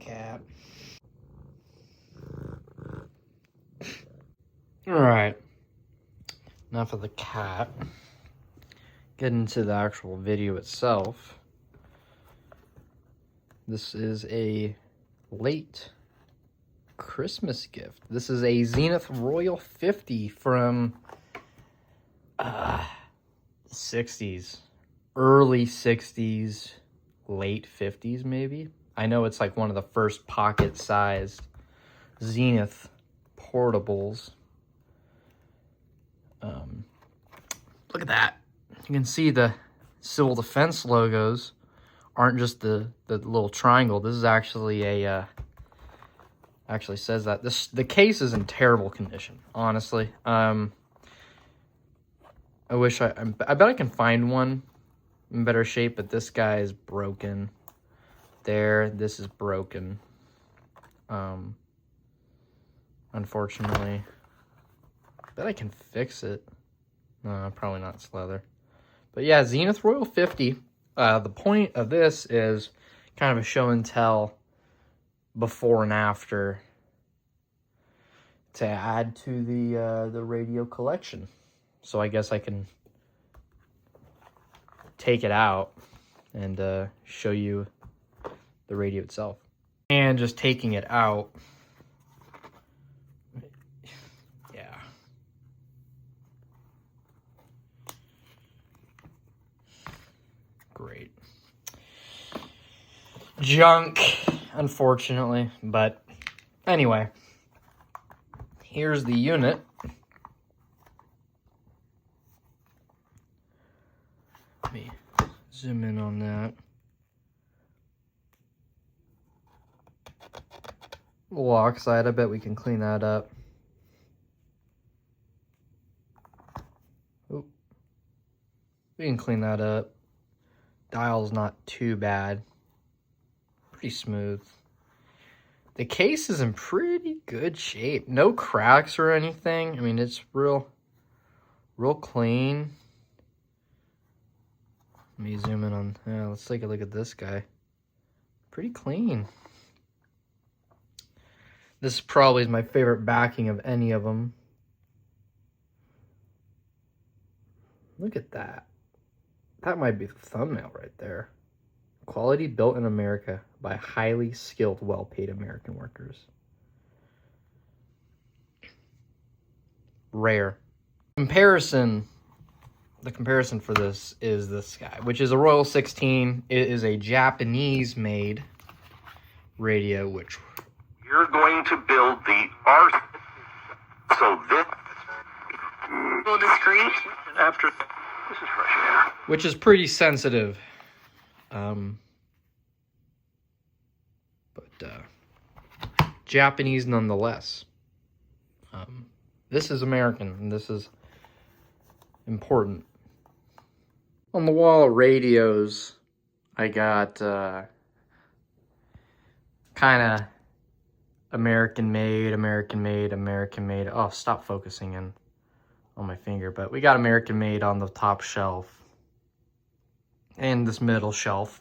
cat. Alright. Enough of the cat. Get into the actual video itself. This is a late Christmas gift. This is a Zenith Royal 50 from 60s. Early 60s, late 50s maybe. I know it's like one of the first pocket-sized Zenith portables. Look at that. You can see the civil defense logos aren't just the little triangle. This is actually a actually says that the case is in terrible condition, honestly. I wish I bet I can find one in better shape, but this guy is broken. This is broken. Unfortunately, I bet I can fix it. No, probably not. It's leather. But yeah, Zenith Royal 50. The point of this is kind of a show and tell before and after to add to the radio collection. So I guess I can take it out and show you the radio itself. And just taking it out, yeah. Great. Junk, unfortunately, but anyway, here's the unit. Let me zoom in on that. A little oxide, I bet we can clean that up. Oop. We can clean that up. Dial's not too bad. Pretty smooth. The case is in pretty good shape. No cracks or anything. I mean, it's real clean. Let me zoom in on, yeah, let's take a look at this guy. Pretty clean. This probably is my favorite backing of any of them. Look at that. That might be the thumbnail right there. Quality built in America by highly skilled, well-paid American workers. Rare. The comparison for this is this guy, which is a Royal 16. It is a Japanese-made radio, which... You're going to build the R... So this... Well, discreet. After... This is fresh air. Which is pretty sensitive. Japanese nonetheless. This is American, and this is important. On the wall of radios, I got kind of American made. Oh, stop focusing in on my finger. But we got American made on the top shelf and this middle shelf.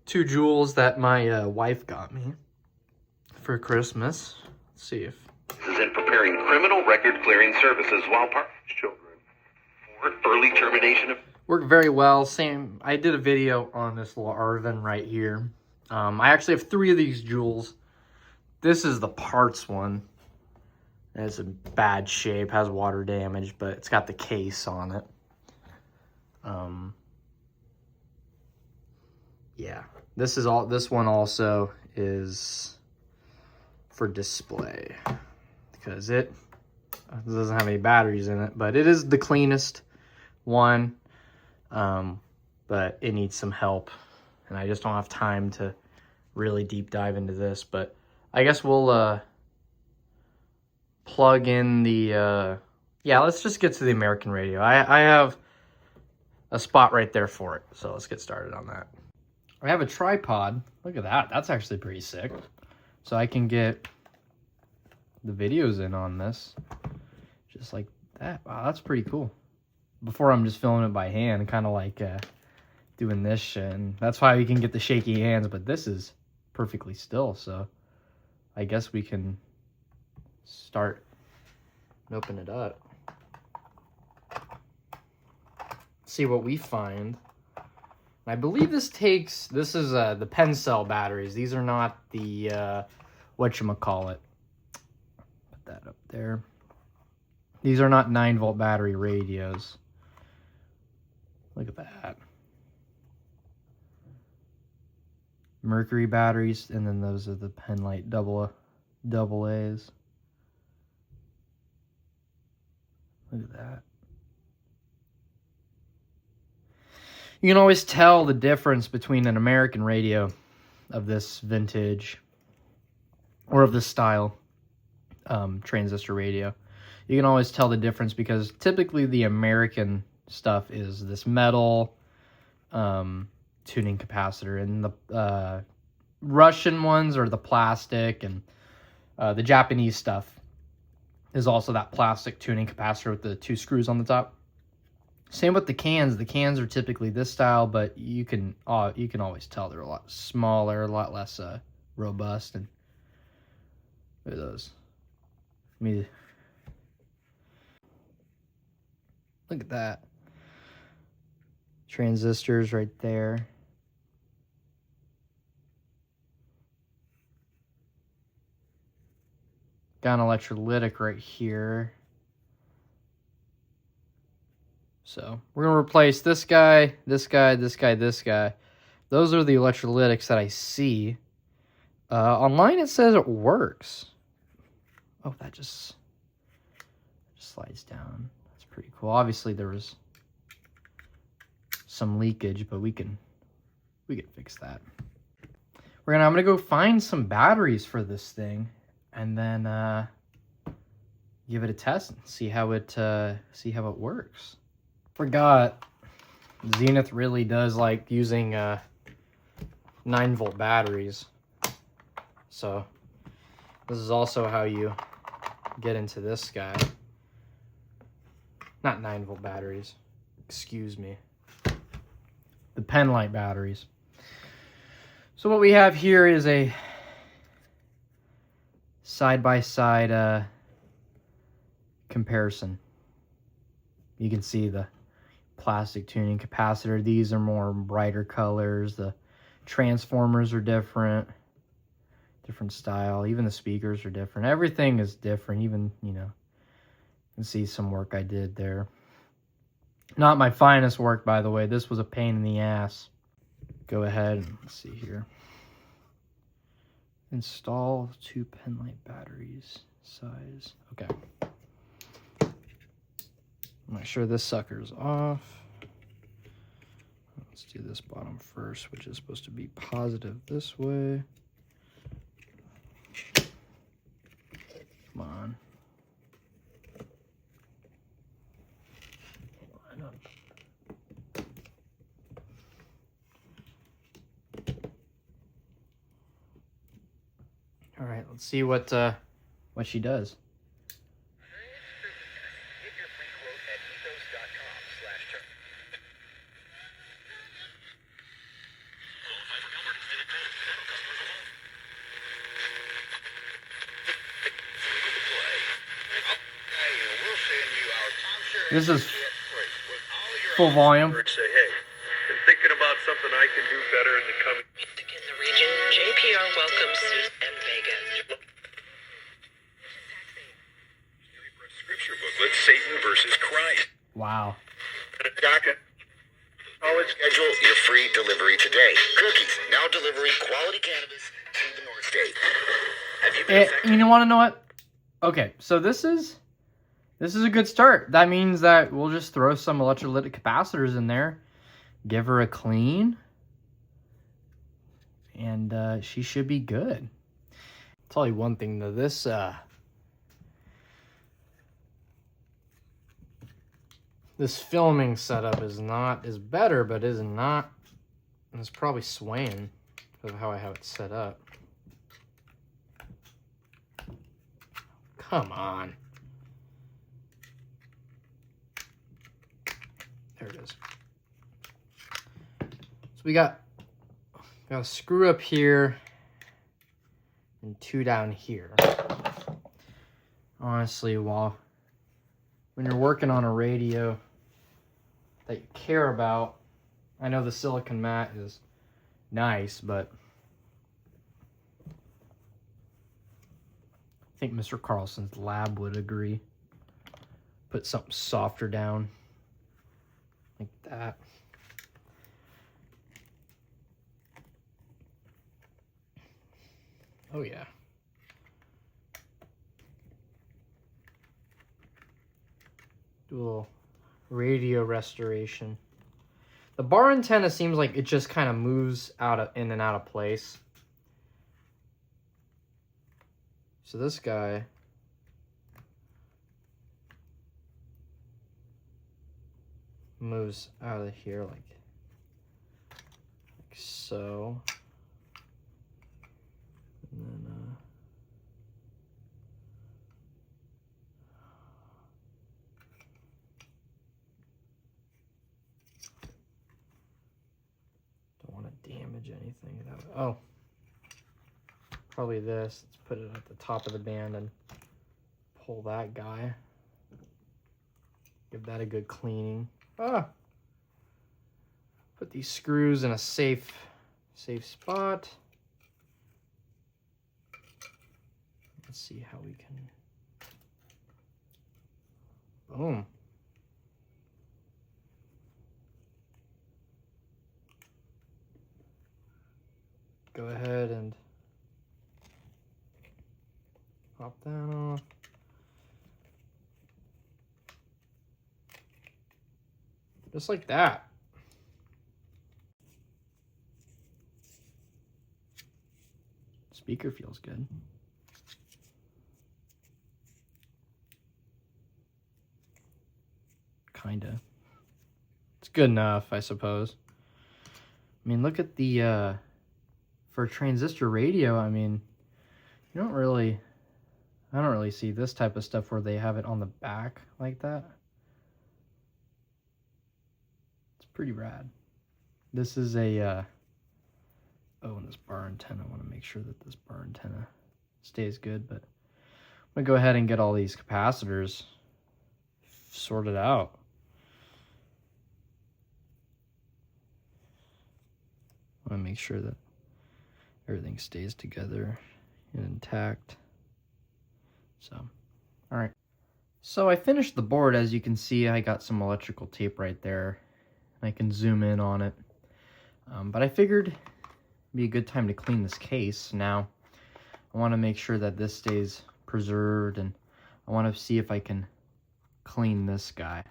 2 jewels that my wife got me for Christmas. Let's see if... This is in preparing criminal record clearing services while children for early termination of... Worked very well. Same. I did a video on this little Arvin right here. I actually have 3 of these jewels. This is the parts one. It's in bad shape, has water damage, but it's got the case on it. Yeah. This one also is for display because it doesn't have any batteries in it, but it is the cleanest one. But it needs some help, and I just don't have time to really deep dive into this. But I guess we'll plug in the yeah, let's just get to the American radio. I have a spot right there for it, so let's get started on that. I have a tripod. Look at that. That's actually pretty sick. So I can get the videos in on this just like that. Wow, that's pretty cool. Before I'm just filming it by hand, kind of like doing this shit. And that's why we can get the shaky hands, but this is perfectly still. So I guess we can start and open it up. See what we find. I believe this is the pen cell batteries. These are not the whatchamacallit. Put that up there. These are not 9-volt battery radios. Look at that. Mercury batteries, and then those are the Penlight double A's. Look at that. You can always tell the difference between an American radio of this vintage or of this style transistor radio. You can always tell the difference because typically the American stuff is this metal tuning capacitor, and the Russian ones are the plastic, and the Japanese stuff is also that plastic tuning capacitor with the 2 screws on the top. Same with the cans. The cans are typically this style, but you can always tell they're a lot smaller, a lot less robust. And look at those. Look at that. Transistors right there. Got an electrolytic right here. So we're going to replace this guy, this guy, this guy, this guy. Those are the electrolytics that I see. Online it says it works. Oh, that just slides down. That's pretty cool. Obviously there was some leakage, but we can fix that. I'm gonna go find some batteries for this thing, and then give it a test and see how it works. Forgot, Zenith really does like using 9-volt batteries. So this is also how you get into this guy. Not 9-volt batteries, excuse me. The Penlight batteries. So what we have here is a side-by-side comparison. You can see the plastic tuning capacitor. These are more brighter colors. The transformers are different style. Even the speakers are different. Everything is different. Even, you know, you can see some work I did there. Not my finest work, by the way. This was a pain in the ass. Go ahead and let's see here. Install 2 Penlight batteries. Size. Okay. Make sure this sucker's off. Let's do this bottom first, which is supposed to be positive this way. Come on. All right, let's see what she does. This is full volume. Say, hey, been thinking about something I can do better in the coming. In the region, JPR welcomes Susan and Vega. Scripture booklet, Satan versus Christ. Wow. Doctor. Always schedule your free delivery today. Cookies, now delivering quality cannabis to the North State. Have you been affected? You want to know what? Okay, so this is a good start. That means that we'll just throw some electrolytic capacitors in there, give her a clean, and she should be good. I'll tell you one thing though, this filming setup is better, but is not. It's probably swaying because of how I have it set up. Come on. There it is. So we got a screw up here and 2 down here. Honestly, when you're working on a radio that you care about, I know the silicon mat is nice, but I think Mr. Carlson's lab would agree. Put something softer down, like that. Oh yeah. Do a little radio restoration. The bar antenna seems like it just kind of moves in and out of place. So this guy moves out of here like so. And then don't want to damage anything. Oh, probably this. Let's put it at the top of the band and pull that guy. Give that a good cleaning. Put these screws in a safe spot. Let's see how we can. Boom. Go ahead and pop that off. Just like that. Speaker feels good. Kinda. It's good enough, I suppose. I mean, look at the, for a transistor radio, I mean, I don't really see this type of stuff where they have it on the back like that. It's pretty rad. This is a, oh, and this bar antenna, I want to make sure that this bar antenna stays good, but I'm going to go ahead and get all these capacitors sorted out. I want to make sure that everything stays together and intact. So, all right. So I finished the board. As you can see, I got some electrical tape right there. I can zoom in on it. But I figured it'd be a good time to clean this case. Now, I want to make sure that this stays preserved, and I want to see if I can clean this guy.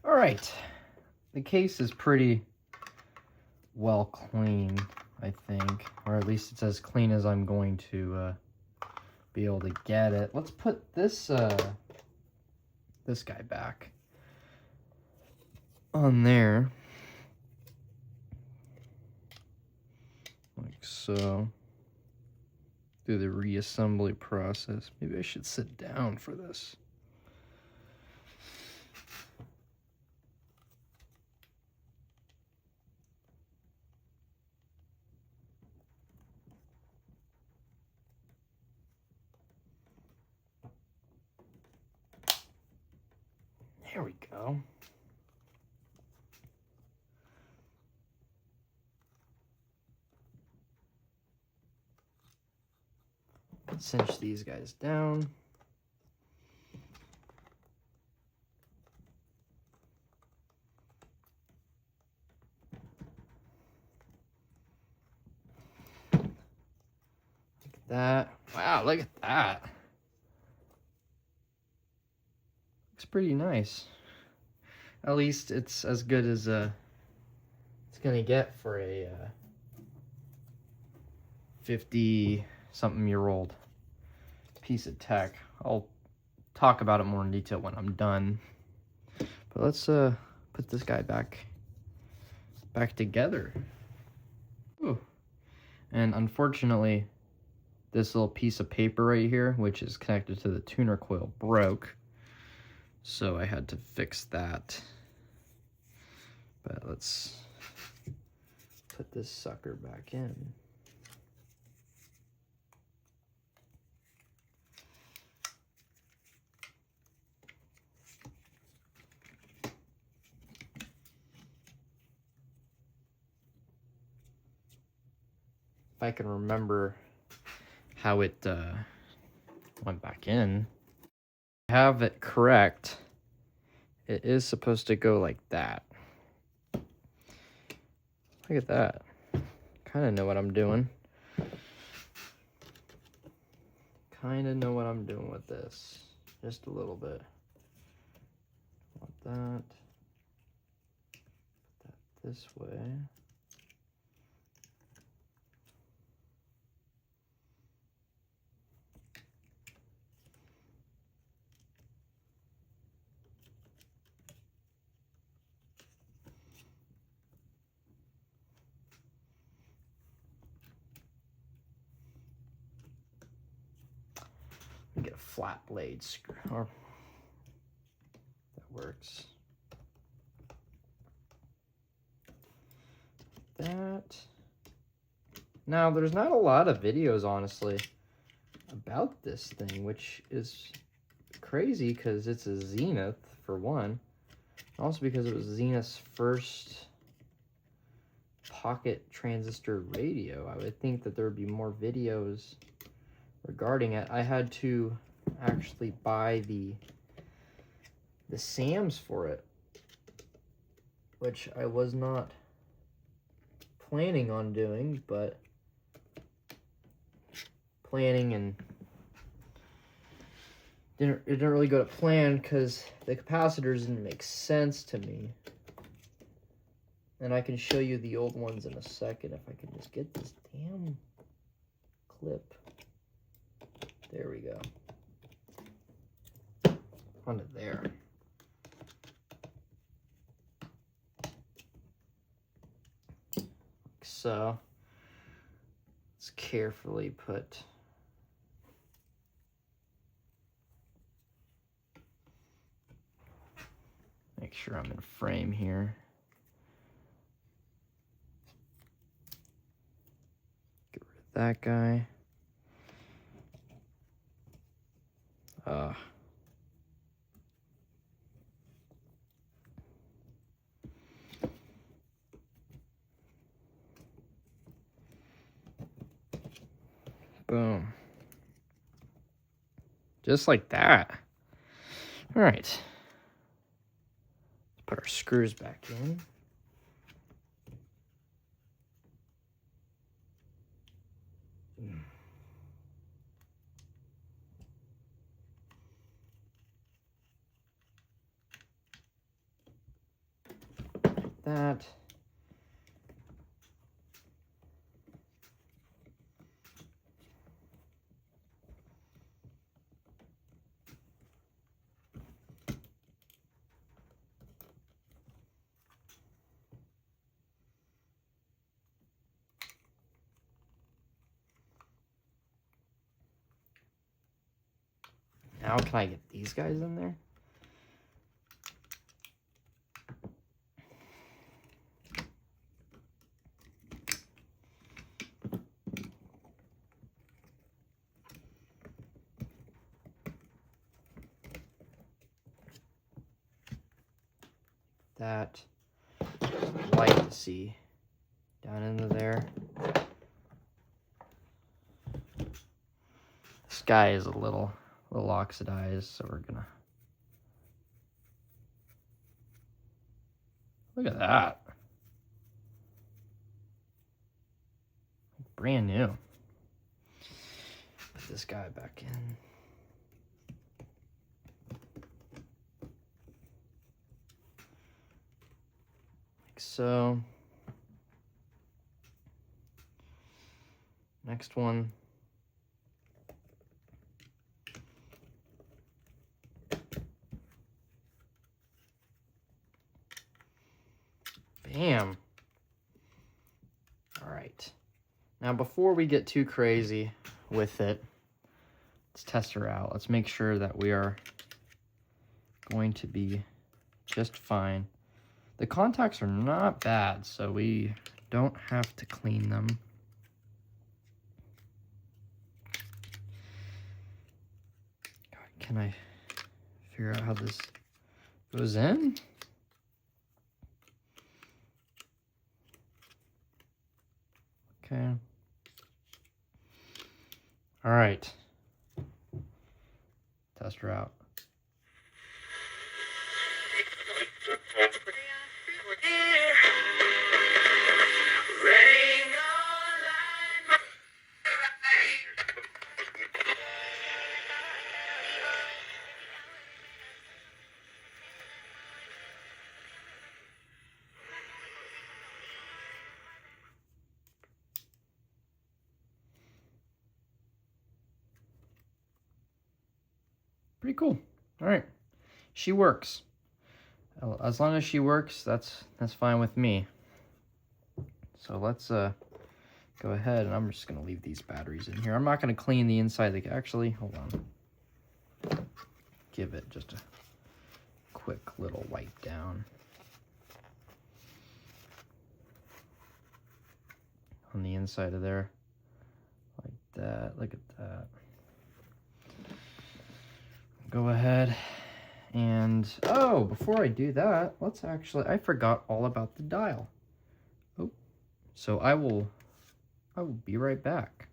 All right, the case is pretty well cleaned, I think, or at least it's as clean as I'm going to be able to get it. Let's put this this guy back on there, like so. Do the reassembly process. Maybe I should sit down for this. There we go. Let's cinch these guys down. Look at that. Wow, look at that. Looks pretty nice. At least it's as good as it's gonna get for a 50-something-year-old piece of tech. I'll talk about it more in detail when I'm done. But let's put this guy back together. Ooh. And unfortunately, this little piece of paper right here, which is connected to the tuner coil, broke. So I had to fix that. But let's put this sucker back in. If I can remember how it went back in. I have it correct. It is supposed to go like that. Look at that. Kind of know what I'm doing. Kind of know what I'm doing with this. Just a little bit. Want that. Put that this way. Get a flat blade screw, or that works. That. Now, there's not a lot of videos, honestly, about this thing, which is crazy because it's a Zenith, for one. Also because it was Zenith's first pocket transistor radio. I would think that there would be more videos regarding it. I had to actually buy the SAMs for it, which I was not planning on doing, but planning and it didn't really go to plan because the capacitors didn't make sense to me. And I can show you the old ones in a second if I can just get this damn clip. There we go. Onto there. Like so. Let's carefully put make sure I'm in frame here. Get rid of that guy. Boom. Just like that. All right. Let's put our screws back in. that. Now can I get these guys in there? That light to see down into there. This guy is a little oxidized, so we're gonna look at that. Brand new. Put this guy back in. Like so. Next one. Bam. All right. Now, before we get too crazy with it, let's test her out. Let's make sure that we are going to be just fine. The contacts are not bad, so we don't have to clean them. God, can I figure out how this goes in? Okay. All right. Test her out. Pretty cool. All right. She works. As long as she works, that's fine with me. So let's go ahead, and I'm just going to leave these batteries in here. I'm not going to clean the inside. Actually, hold on. Give it just a quick little wipe down on the inside of there. Like that. Look at that. Go ahead and, oh, before I do that, let's actually, I forgot all about the dial. Oh, so I will be right back.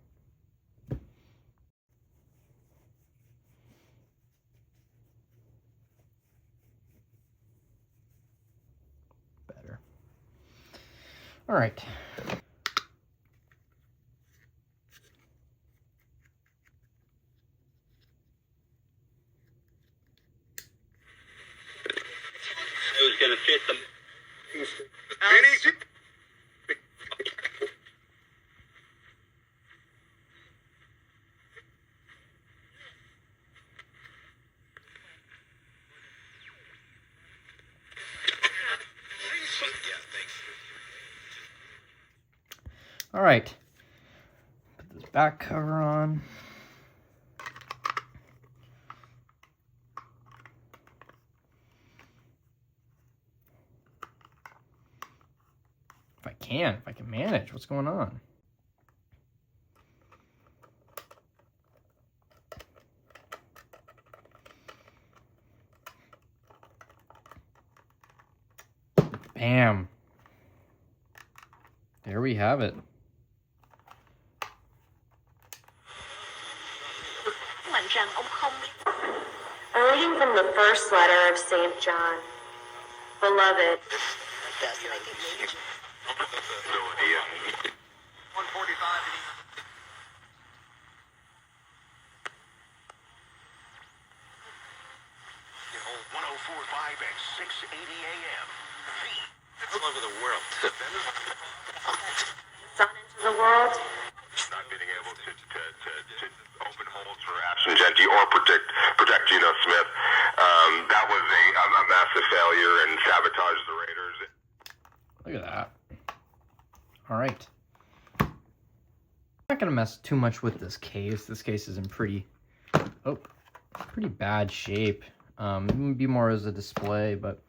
Better. All right. Who's gonna fit them? All right. Put this back cover on. If I can manage, what's going on? Bam. There we have it. A reading from the first letter of St. John. Beloved, Hold 104.5 at 6:80 a.m. Sun into the world. Not being able to open holes for Ashton Genty or protect Geno Smith. That was a massive failure and sabotaged the Raiders. Look at that. All right. I'm not going to mess too much with this case. This case is in pretty bad shape. It would be more as a display, but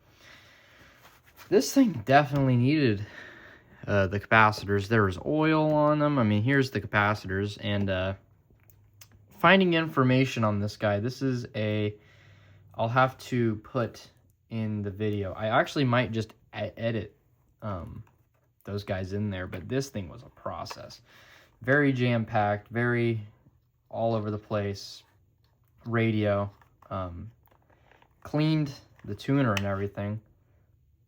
this thing definitely needed the capacitors. There was oil on them. I mean, here's the capacitors. And finding information on this guy, this is I'll have to put in the video. I actually might just edit those guys in there, but this thing was a process. Very jam-packed, very all over the place. Radio, cleaned the tuner and everything.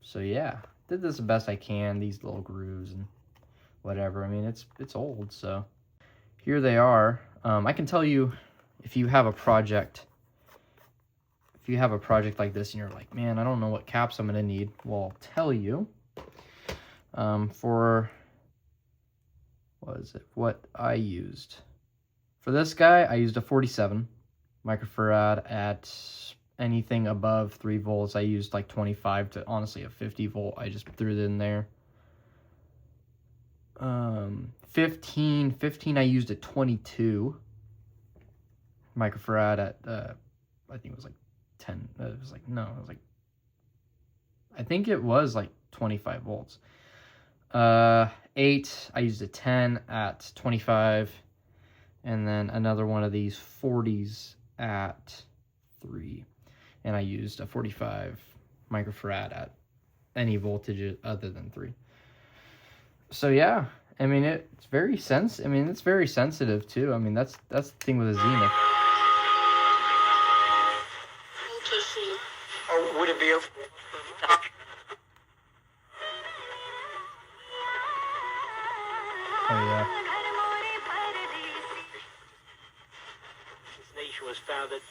So yeah, did this the best I can. These little grooves and whatever. I mean, it's old, so here they are. I can tell you, if you have a project like this and you're like, man, I don't know what caps I'm gonna need. Well, I'll tell you. For what I used for this guy, I used a 47 microfarad at anything above 3 volts. I used like 25 to honestly a 50 volt. I just threw it in there. 15 I used at 22 microfarad at I think it was like 10. It was like, no, it was like, I think it was like 25 volts. 8, I used a 10 at 25, and then another one of these 40s at 3, and I used a 45 microfarad at any voltage other than 3. So yeah, I mean, it's very it's very sensitive too. I mean, that's the thing with a Zenith. Or would it be Oh yeah. This nation was founded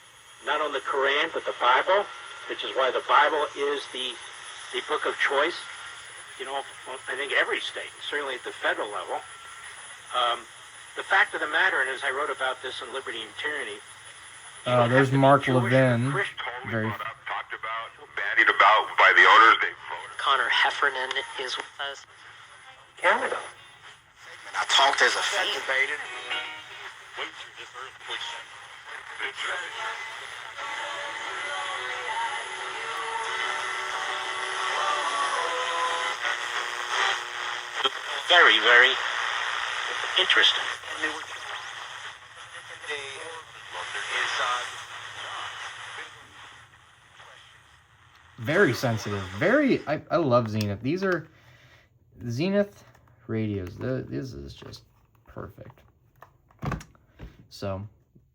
not on the Quran but the Bible, which is why the Bible is the book of choice. You know, I think every state, certainly at the federal level. The fact of the matter, and as I wrote about this in Liberty and Tyranny. There's Mark Levin. Very. Talked about, bandied about by the owners. They voted. Connor Heffernan is with us. Canada. I talked as a fan. Debated. Very, very interesting. Very sensitive. I love Zenith. These are Zenith radios. This is just perfect. So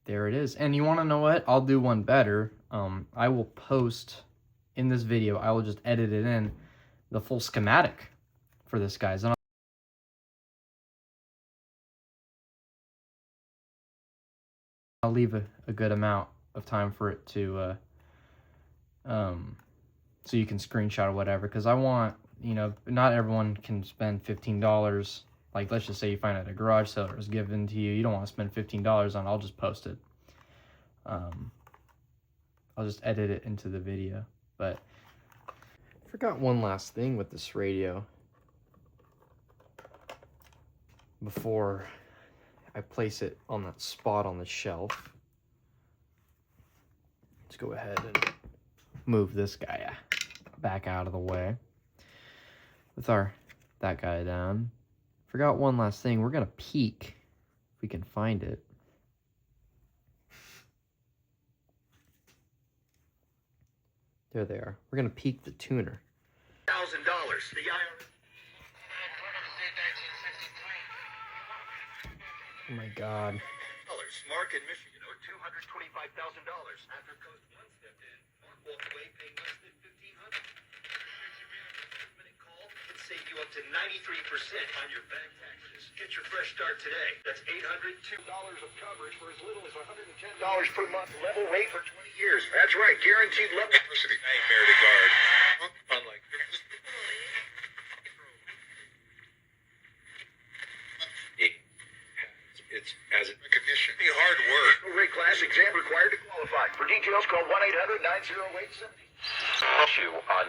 there it is. And you want to know what? I'll do one better. I will post in this video. I will just edit it in the full schematic for this, guys. And I'll leave a good amount of time for it to so you can screenshot or whatever, because I want, you know, not everyone can spend $15. Like, let's just say you find it at a garage sale or it was given to you. You don't want to spend $15 on it. I'll just post it. I'll just edit it into the video. But I forgot one last thing with this radio before I place it on that spot on the shelf. Let's go ahead and move this guy back out of the way with that guy down. Forgot one last thing. We're gonna peek if we can find it. There they are. We're gonna peek the tuner. $1,000. The IRS. Oh my God. Mark in Michigan owed $225,000. After Coast One stepped in, Mark walked away paying less than $1,500. Call can save you up to 93% on your back taxes. Get your fresh start today. That's $802 of coverage for as little as $110 per month. Level rate for 20 years. That's right, guaranteed level. Nightmare to guard. Unlike as a recognition. Hard work. Rate class exam required to qualify. For details, call 1-800-908-70. Issue on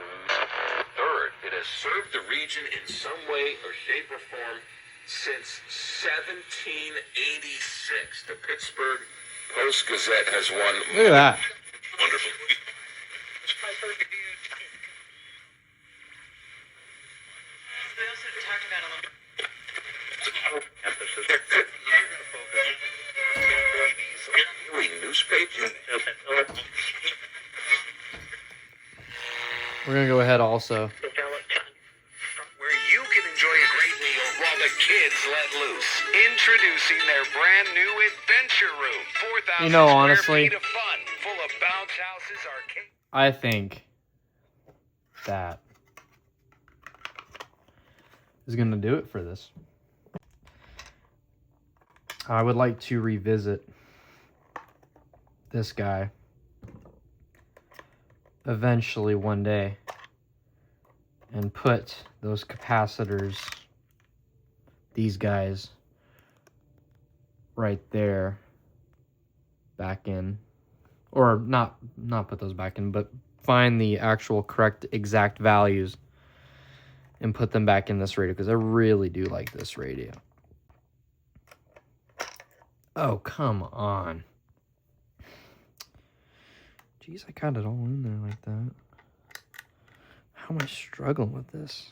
3rd. It has served the region in some way or shape or form since 1786. The Pittsburgh Post-Gazette has won. Look at that. Wonderful. We also talked about a little. Newspaper. We're gonna go ahead also. Where you can enjoy a great meal while the kids let loose. Introducing their brand new Adventure Room. 4,000 You know, square honestly, feet of fun, full of bounce houses, arcade. I think that is gonna do it for this. I would like to revisit this guy eventually one day and put those capacitors, these guys right there, back in, or not put those back in, but find the actual correct exact values and put them back in this radio, because I really do like this radio. Oh, come on. Jeez, I got it all in there like that. How am I struggling with this?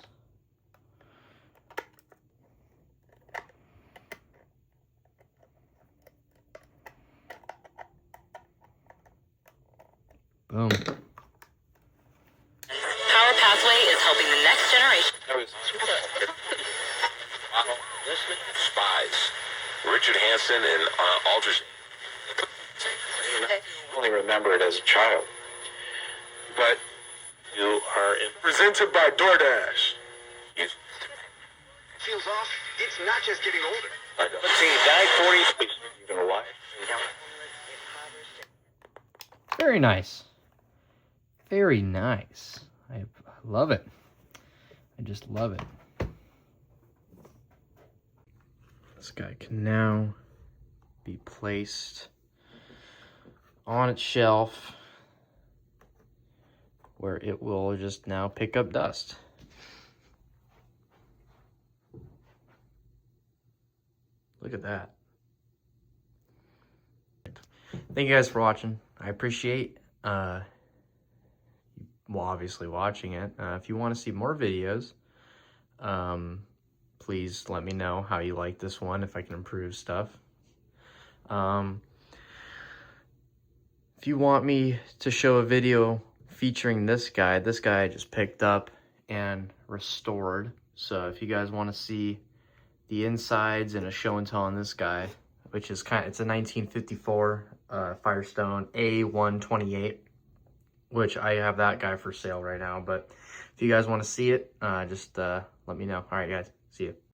Boom. Power Pathway is helping the next generation. Spies. Richard Hansen and Aldrich. I only remember it as a child. But you are Presented by DoorDash. Feels off. It's not just getting older. Let's see, he died 40. Even alive. Very nice. Very nice. I love it. I just love it. This guy can now be placed on its shelf where it will just now pick up dust. Look at that. Thank you guys for watching. I appreciate obviously watching it. If you want to see more videos, please let me know how you like this one, if I can improve stuff. If you want me to show a video featuring this guy I just picked up and restored. So if you guys want to see the insides and a show and tell on this guy, which is it's a 1954 Firestone A128, which I have that guy for sale right now. But if you guys want to see it, just let me know. All right, guys, see you.